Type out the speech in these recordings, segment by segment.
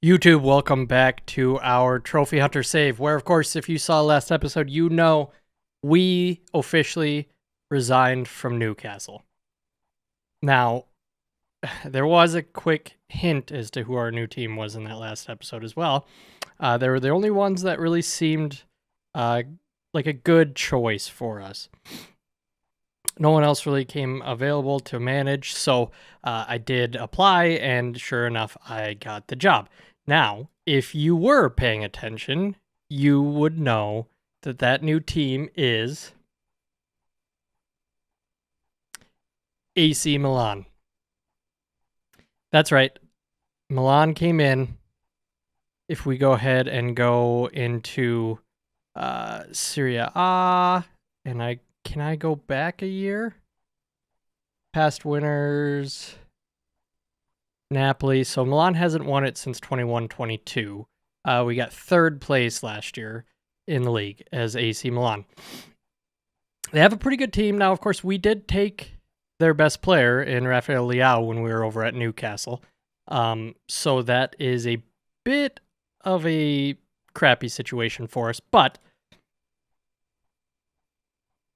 YouTube, welcome back to our Trophy Hunter save, where, of course, if you saw last episode, you know we officially resigned from Newcastle. Now, there was a quick hint as to who our new team was in that last episode as well. They were the only ones that really seemed like a good choice for us. No one else really came available to manage, so I did apply, and sure enough, I got the job. Now, if you were paying attention, you would know that that new team is AC Milan. That's right. Milan came in. If we go ahead and go into Serie A, and can I go back a year? Past winners, Napoli. So Milan hasn't won it since 21-22. We got third place last year in the league as AC Milan. They have a pretty good team. Now, of course, we did take their best player in Rafael Leao when we were over at Newcastle. So that is a bit of a crappy situation for us, but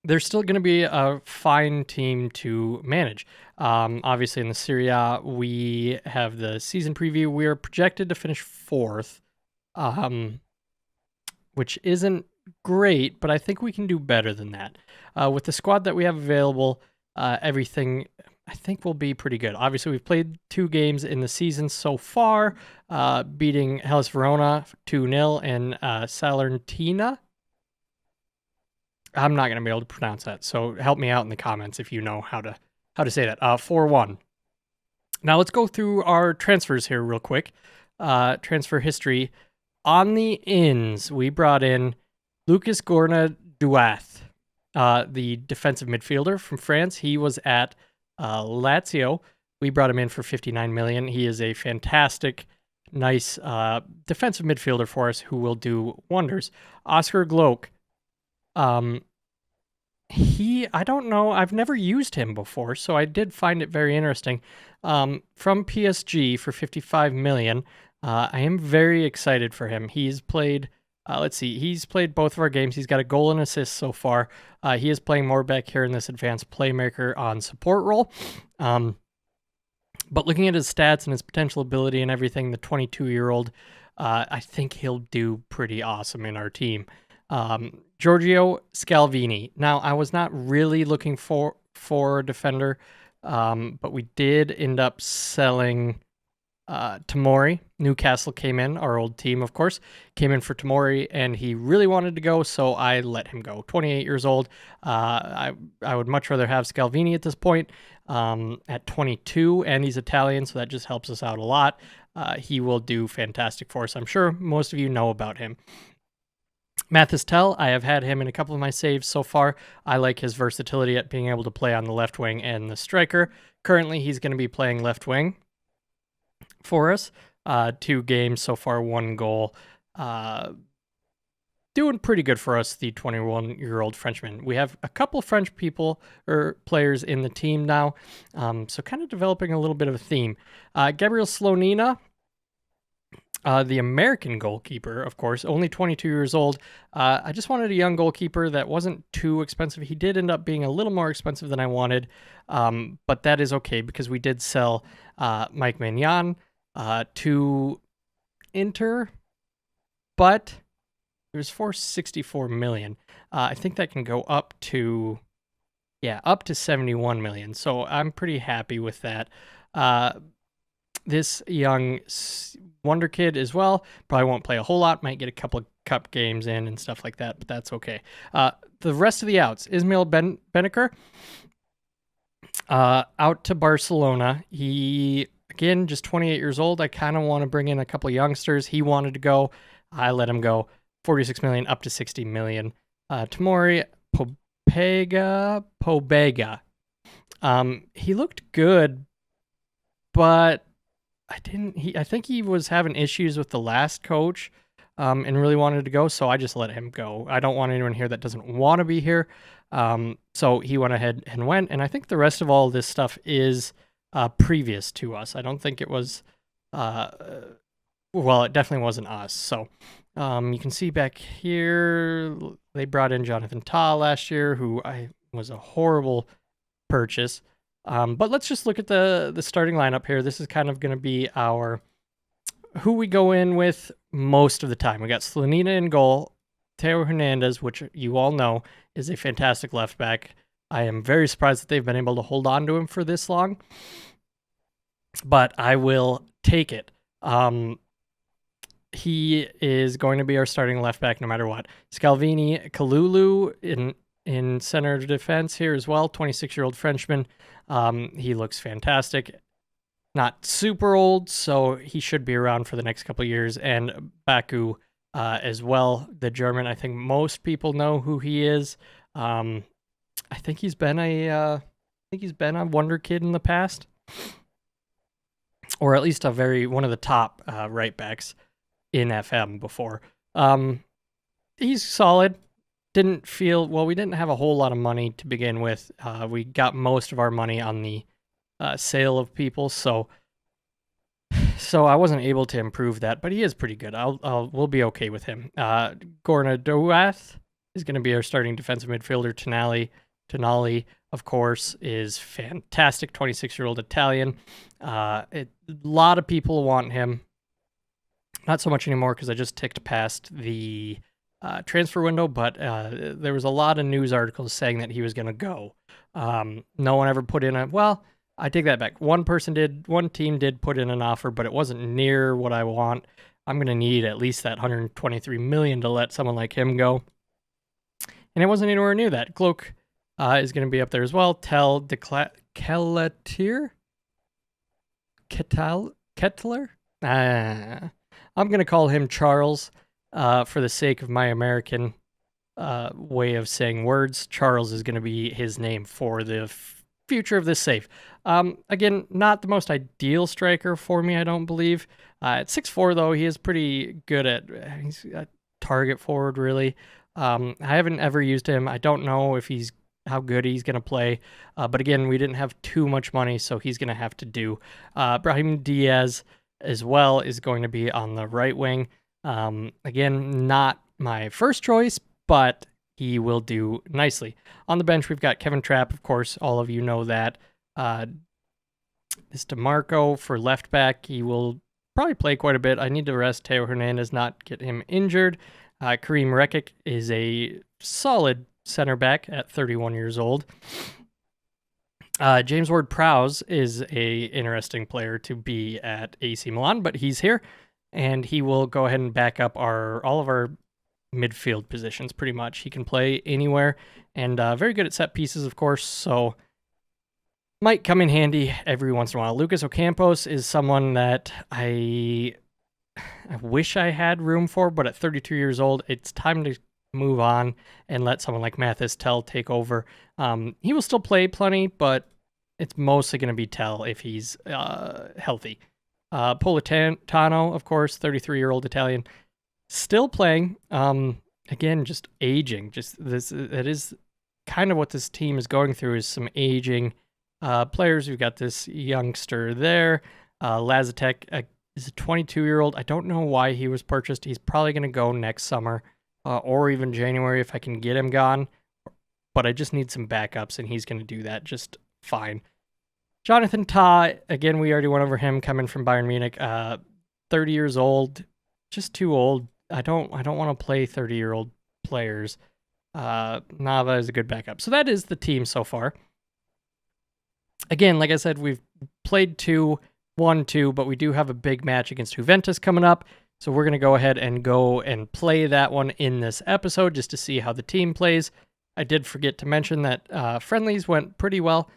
they're still going to be a fine team to manage. Obviously, in the Serie A, we have the season preview. We are projected to finish fourth, which isn't great, but I think we can do better than that. With the squad that we have available, everything I think will be pretty good. Obviously, we've played 2 games in the season so far, beating Hellas Verona 2-0 and Salernitana. I'm not going to be able to pronounce that, so help me out in the comments if you know how to say that. 4-1. Now let's go through our transfers here real quick. Transfer history. On the ins, we brought in Lucas Gourna-Douath, the defensive midfielder from France. He was at Lazio. We brought him in for 59 million. He is a fantastic, nice defensive midfielder for us who will do wonders. Oscar Gloak. I don't know, I've never used him before, so I did find it very interesting. From PSG for 55 million. I am very excited for him. He's played, he's played both of our games. He's got a goal and assist so far. He is playing more back here in this advanced playmaker on support role. But looking at his stats and his potential ability and everything, the 22-year-old, I think he'll do pretty awesome in our team. Giorgio Scalvini. Now, I was not really looking for a defender, but we did end up selling Tomori. Newcastle came in, our old team, of course, came in for Tomori, and he really wanted to go, so I let him go. 28 years old. I would much rather have Scalvini at this point at 22, and he's Italian, so that just helps us out a lot. He will do fantastic for us. I'm sure most of you know about him. Mathis Tel, I have had him in a couple of my saves so far. I like his versatility at being able to play on the left wing and the striker. Currently, he's going to be playing left wing for us. 2 games so far, 1 goal. Doing pretty good for us, the 21-year-old Frenchman. We have a couple French people or players in the team now, so kind of developing a little bit of a theme. Gabriel Slonina, the American goalkeeper, of course, only 22 years old. I just wanted a young goalkeeper that wasn't too expensive. He did end up being a little more expensive than I wanted, but that is okay because we did sell Mike Maignan to Inter, but it was for 64 million. I think that can go up to 71 million. So I'm pretty happy with that. This young wonder kid as well probably won't play a whole lot, might get a couple of cup games in and stuff like that, but that's okay. The rest of the outs, Ismail Benacer, out to Barcelona. He, again, just 28 years old. I kind of want to bring in a couple of youngsters. He wanted to go. I let him go. 46 million up to 60 million. Tomori Pobega. He looked good, but I think he was having issues with the last coach and really wanted to go, so I just let him go. I don't want anyone here that doesn't want to be here. So he went ahead and went, and I think the rest of all this stuff is previous to us. I don't think it was well, it definitely wasn't us. So you can see back here, they brought in Jonathan Tah last year, who was a horrible purchase. But let's just look at the starting lineup here. This is kind of going to be who we go in with most of the time. We got Slonina in goal, Teo Hernandez, which you all know is a fantastic left back. I am very surprised that they've been able to hold on to him for this long, but I will take it. He is going to be our starting left back no matter what. Scalvini Kalulu in center defense here as well, 26-year-old Frenchman. He looks fantastic. Not super old, so he should be around for the next couple of years. And Baku as well, the German. I think most people know who he is. I think he's been a wonder kid in the past, or at least one of the top right backs in FM before. He's solid. We didn't have a whole lot of money to begin with. We got most of our money on the sale of people, so I wasn't able to improve that, but he is pretty good. We'll be okay with him. Gorna Doath is going to be our starting defensive midfielder. Tonali, of course, is fantastic. 26-year-old Italian. A lot of people want him. Not so much anymore because I just ticked past the transfer window, but there was a lot of news articles saying that he was going to go. No one ever put in I take that back. One team did put in an offer, but it wasn't near what I want. I'm going to need at least that $123 million to let someone like him go. And it wasn't anywhere near that. Cloak is going to be up there as well. Tel de Kettler? I'm going to call him Charles for the sake of my American way of saying words. Charles is going to be his name for the future of this save. Again, not the most ideal striker for me, I don't believe. At 6'4", though, he is pretty good he's a target forward, really. I haven't ever used him. I don't know how good he's going to play. But again, we didn't have too much money, so he's going to have to do. Brahim Diaz as well is going to be on the right wing. Again, not my first choice, but he will do nicely. On the bench, we've got Kevin Trapp, of course. All of you know that. This DeMarco for left back. He will probably play quite a bit. I need to rest Teo Hernandez, not get him injured. Kareem Rekic is a solid center back at 31 years old. James Ward-Prowse is a interesting player to be at AC Milan, but he's here, and he will go ahead and back up all of our midfield positions pretty much. He can play anywhere, and very good at set pieces, of course, so might come in handy every once in a while. Lucas Ocampos is someone that I wish I had room for, but at 32 years old, it's time to move on and let someone like Mathis Tell take over. He will still play plenty, but it's mostly going to be Tell if he's healthy. Politano, of course, 33-year-old Italian, still playing. Again, just aging. That is kind of what this team is going through, is some aging players. We've got this youngster there. Lazatek is a 22-year-old. I don't know why he was purchased. He's probably going to go next summer or even January if I can get him gone. But I just need some backups, and he's going to do that just fine. Jonathan Tah, again, we already went over him, coming from Bayern Munich. 30 years old, just too old. I don't want to play 30-year-old players. Nava is a good backup. So that is the team so far. Again, like I said, we've played 1-2, but we do have a big match against Juventus coming up. So we're going to go ahead and play that one in this episode just to see how the team plays. I did forget to mention that friendlies went pretty well.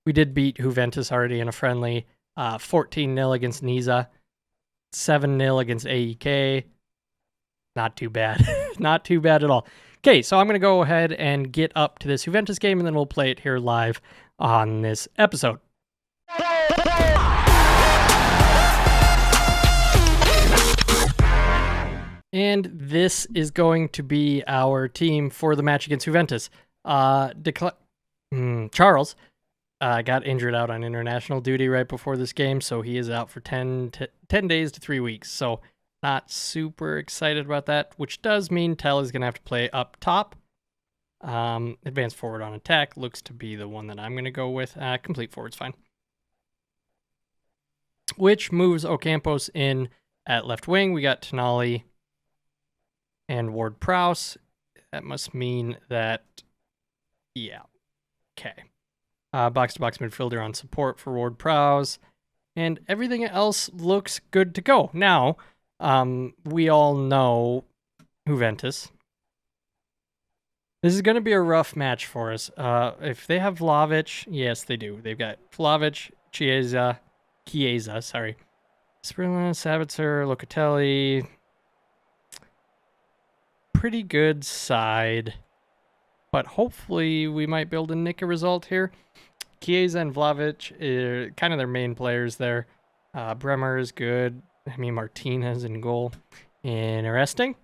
We did beat Juventus already in a friendly. 14-0 against Niza. 7-0 against AEK. Not too bad. Not too bad at all. Okay, so I'm going to go ahead and get up to this Juventus game, and then we'll play it here live on this episode. And this is going to be our team for the match against Juventus. Charles, got injured out on international duty right before this game, so he is out for 10 days to 3 weeks. So not super excited about that, which does mean Tell is going to have to play up top. Advanced forward on attack looks to be the one that I'm going to go with. Complete forward's fine. Which moves Ocampos in at left wing. We got Tonali and Ward-Prowse. That must mean that, yeah, okay. Box-to-box midfielder on support for Ward-Prowse. And everything else looks good to go. Now, we all know Juventus. This is going to be a rough match for us. If they have Vlahovic, yes, they do. They've got Vlahovic, Chiesa, Sprilla, Sabitzer, Locatelli. Pretty good side. But hopefully we might be able to nick a result here. Chiesa and Vlahovic are kind of their main players there. Bremer is good. I mean, Martinez in goal. Interesting.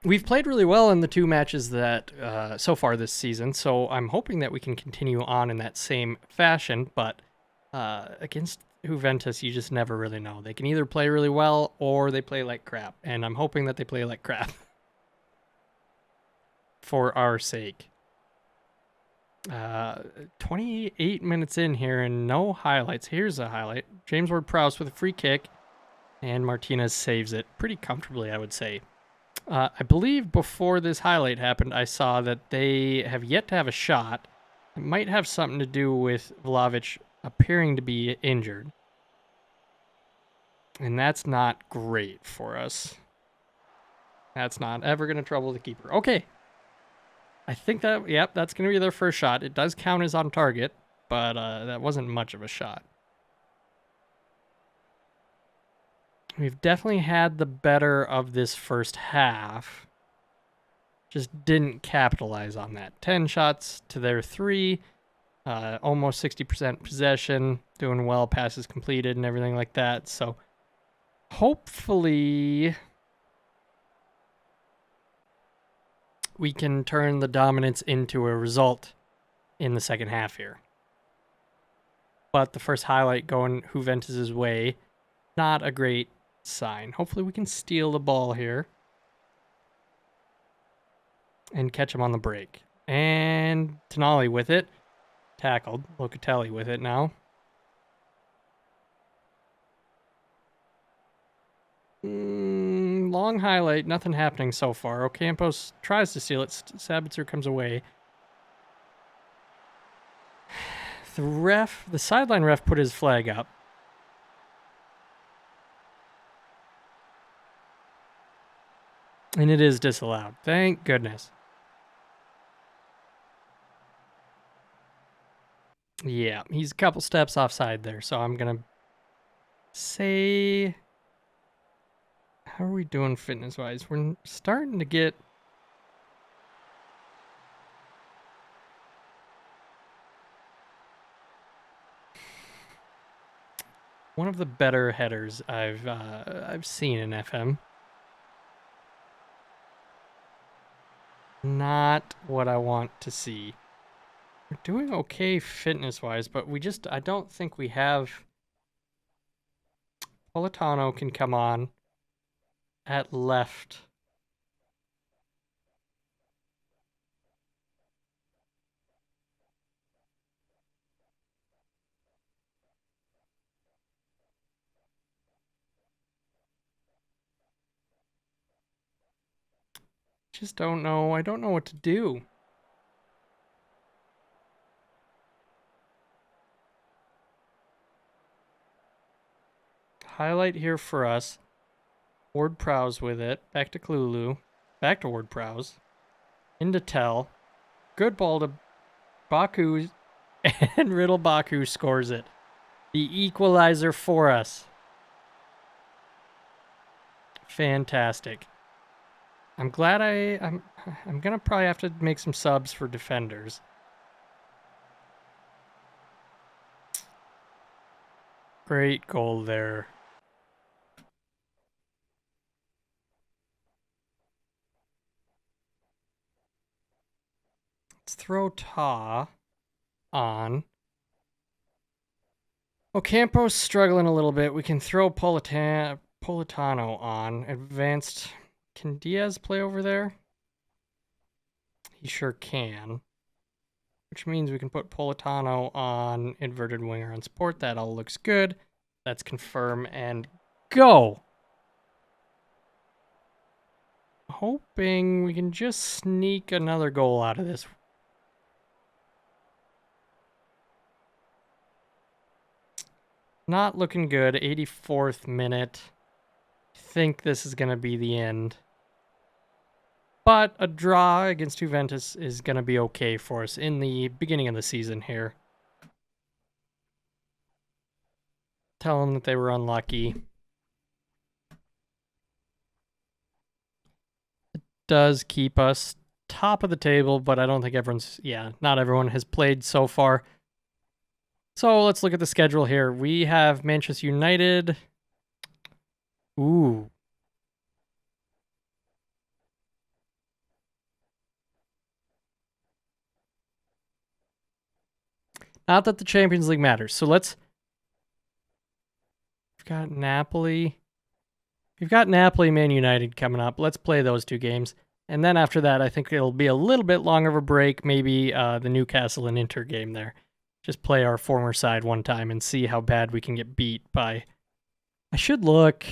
We've played really well in the 2 matches that so far this season, so I'm hoping that we can continue on in that same fashion, but against Juventus, you just never really know. They can either play really well or they play like crap, and I'm hoping that they play like crap for our sake. 28 minutes in here and no highlights. Here's a highlight. James Ward-Prowse with a free kick, and Martinez saves it pretty comfortably, I would say. I believe before this highlight happened, I saw that they have yet to have a shot. It might have something to do with Vlahovic appearing to be injured. And that's not great for us. That's not ever going to trouble the keeper. Okay. I think that, yep, that's going to be their first shot. It does count as on target, but that wasn't much of a shot. We've definitely had the better of this first half. Just didn't capitalize on that. 10 shots to their 3. Almost 60% possession. Doing well, passes completed and everything like that. So hopefully we can turn the dominance into a result in the second half here. But the first highlight going Juventus' way, not a great sign. Hopefully we can steal the ball here and catch him on the break. And Tonali with it. Tackled. Locatelli with it now. Long highlight. Nothing happening so far. Ocampos tries to steal it. Sabitzer comes away. The sideline ref put his flag up. And it is disallowed. Thank goodness. Yeah, he's a couple steps offside there, so I'm going to say... How are we doing fitness-wise? We're starting to get... one of the better headers I've seen in FM. Not what I want to see. We're doing okay fitness-wise, but I don't think we have... Politano can come on at left. Just don't know. I don't know what to do. Highlight here for us. Ward-Prowse with it. Back to Klulu. Back to Ward-Prowse. Into Tell. Good ball to Baku. And Riddle Baku scores it. The equalizer for us. Fantastic. I'm glad I'm going to probably have to make some subs for defenders. Great goal there. throw Ta on. Ocampo's struggling a little bit. We can throw Politano on. Advanced. Can Diaz play over there? He sure can. Which means we can put Politano on inverted winger on support. That all looks good. Let's confirm and go. Hoping we can just sneak another goal out of this. Not looking good. 84th minute. Think this is going to be the end. But a draw against Juventus is going to be okay for us in the beginning of the season here. Tell them that they were unlucky. It does keep us top of the table, but I don't think not everyone has played so far. So let's look at the schedule here. We have Manchester United. Ooh. Not that the Champions League matters. So we've got Napoli. We've got Napoli, Man United coming up. Let's play those two games. And then after that, I think it'll be a little bit longer of a break. Maybe the Newcastle and Inter game there. Just play our former side one time and see how bad we can get beat by. I should look.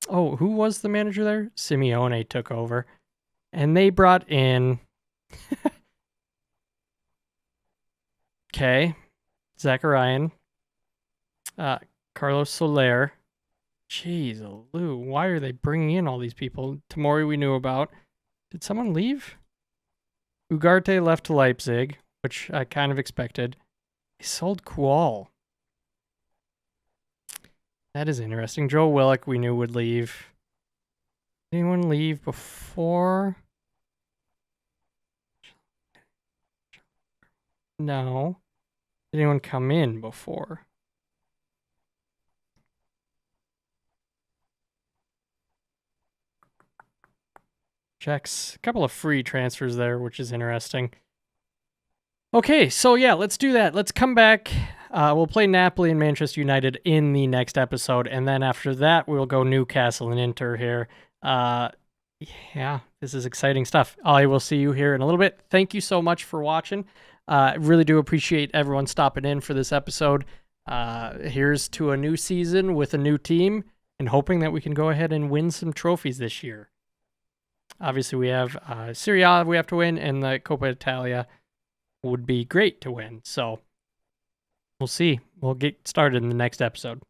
Oh, who was the manager there? Simeone took over. And they brought in. Okay. Zacharian. Carlos Soler. Jeez, Lou, why are they bringing in all these people? Tomori we knew about. Did someone leave? Ugarte left to Leipzig, which I kind of expected. He sold Kual. That is interesting. Joe Willock we knew would leave. Did anyone leave before? No. Did anyone come in before? Checks. A couple of free transfers there, which is interesting. Okay, so yeah, let's do that. Let's come back. We'll play Napoli and Manchester United in the next episode, and then after that, we'll go Newcastle and Inter here. Yeah, this is exciting stuff. I will see you here in a little bit. Thank you so much for watching. I really do appreciate everyone stopping in for this episode. Here's to a new season with a new team, and hoping that we can go ahead and win some trophies this year. Obviously, we have Serie A we have to win, and the Coppa Italia would be great to win. So we'll see. We'll get started in the next episode.